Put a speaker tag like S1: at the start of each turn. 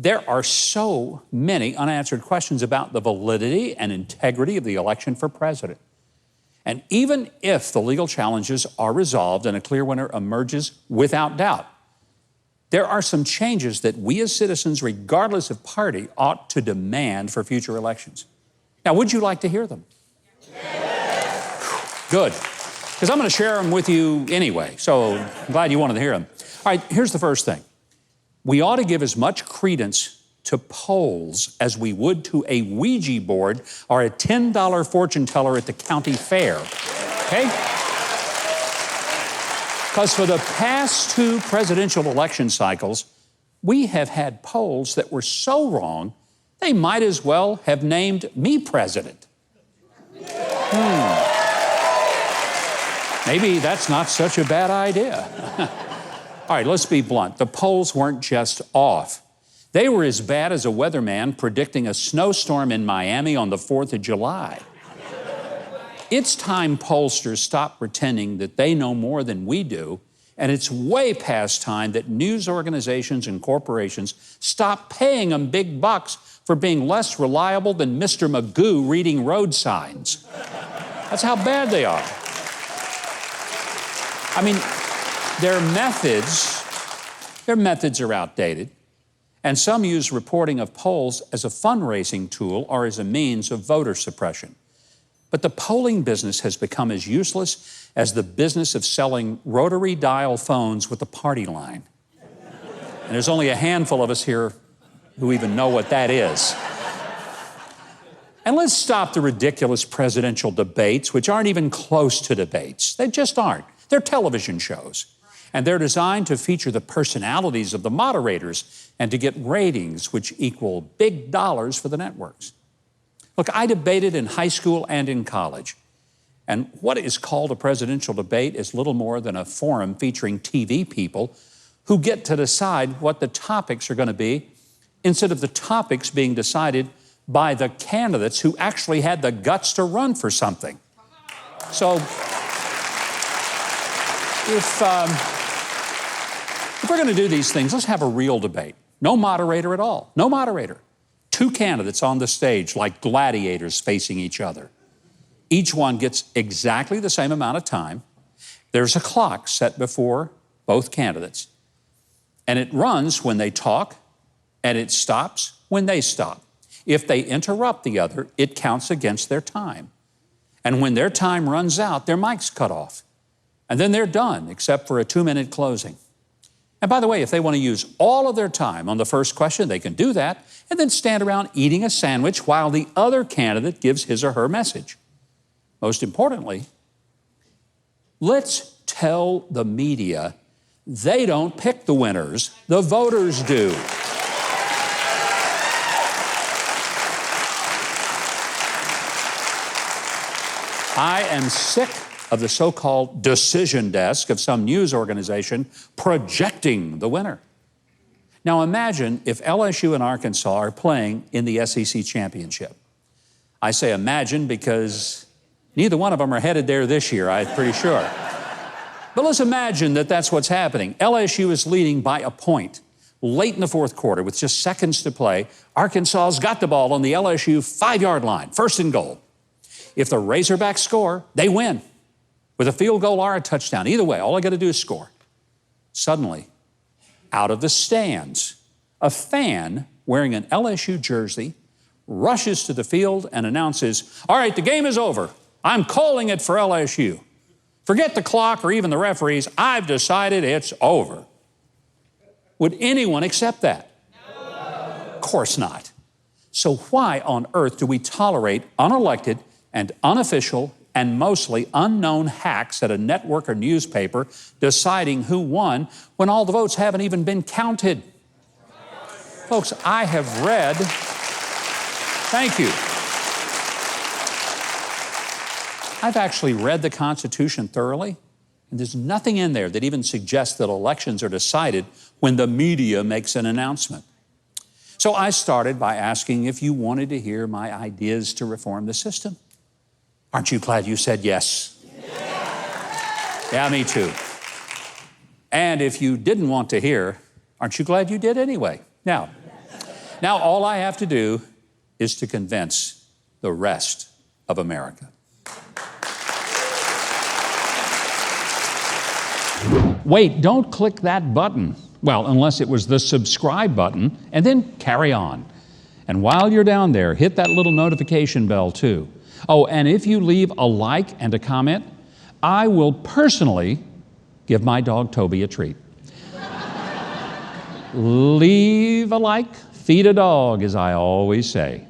S1: There are so many unanswered questions about the validity and integrity of the election for president. And even if the legal challenges are resolved and a clear winner emerges without doubt, there are some changes that we as citizens, regardless of party, ought to demand for future elections. Now, would you like to hear them? Yes. Good, because I'm going to share them with you anyway, so I'm glad you wanted to hear them. All right, here's the first thing. We ought to give as much credence to polls as we would to a Ouija board or a $10 fortune teller at the county fair, okay? Because for the past 2 presidential election cycles, we have had polls that were so wrong, they might as well have named me president. Maybe that's not such a bad idea. All right, let's be blunt. The polls weren't just off. They were as bad as a weatherman predicting a snowstorm in Miami on the 4th of July. It's time pollsters stop pretending that they know more than we do, and it's way past time that news organizations and corporations stop paying them big bucks for being less reliable than Mr. Magoo reading road signs. That's how bad they are. I mean, their methods are outdated, and some use reporting of polls as a fundraising tool or as a means of voter suppression. But the polling business has become as useless as the business of selling rotary dial phones with a party line. And there's only a handful of us here who even know what that is. And let's stop the ridiculous presidential debates, which aren't even close to debates. They just aren't. They're television shows. And they're designed to feature the personalities of the moderators and to get ratings, which equal big dollars for the networks. Look, I debated in high school and in college. And what is called a presidential debate is little more than a forum featuring TV people who get to decide what the topics are going to be instead of the topics being decided by the candidates who actually had the guts to run for something. So if we're going to do these things, let's have a real debate. No moderator at all. No moderator. 2 candidates on the stage like gladiators facing each other. Each one gets exactly the same amount of time. There's a clock set before both candidates. And it runs when they talk, and it stops when they stop. If they interrupt the other, it counts against their time. And when their time runs out, their mic's cut off. And then they're done, except for a 2-minute closing. And by the way, if they want to use all of their time on the first question, they can do that, and then stand around eating a sandwich while the other candidate gives his or her message. Most importantly, let's tell the media they don't pick the winners, the voters do. I am sick of the so-called decision desk of some news organization projecting the winner. Now imagine if LSU and Arkansas are playing in the SEC championship. I say imagine because neither one of them are headed there this year, I'm pretty sure. But let's imagine that that's what's happening. LSU is leading by a point late in the 4th quarter with just seconds to play. Arkansas's got the ball on the LSU 5-yard line, 1st and goal. If the Razorbacks score, they win with a field goal or a touchdown. Either way, all I got to do is score. Suddenly, out of the stands, a fan wearing an LSU jersey rushes to the field and announces, "All right, the game is over. I'm calling it for LSU. Forget the clock or even the referees. I've decided it's over." Would anyone accept that? No. Of course not. So why on earth do we tolerate unelected and unofficial and mostly unknown hacks at a network or newspaper deciding who won when all the votes haven't even been counted? Folks, I have read, thank you. I've actually read the Constitution thoroughly, and there's nothing in there that even suggests that elections are decided when the media makes an announcement. So I started by asking if you wanted to hear my ideas to reform the system. Aren't you glad you said yes? Yeah, me too. And if you didn't want to hear, aren't you glad you did anyway? Now, Now, all I have to do is to convince the rest of America. Wait, don't click that button. Well, unless it was the subscribe button, and then carry on. And while you're down there, hit that little notification bell too. Oh, and if you leave a like and a comment, I will personally give my dog Toby a treat. Leave a like, feed a dog, as I always say.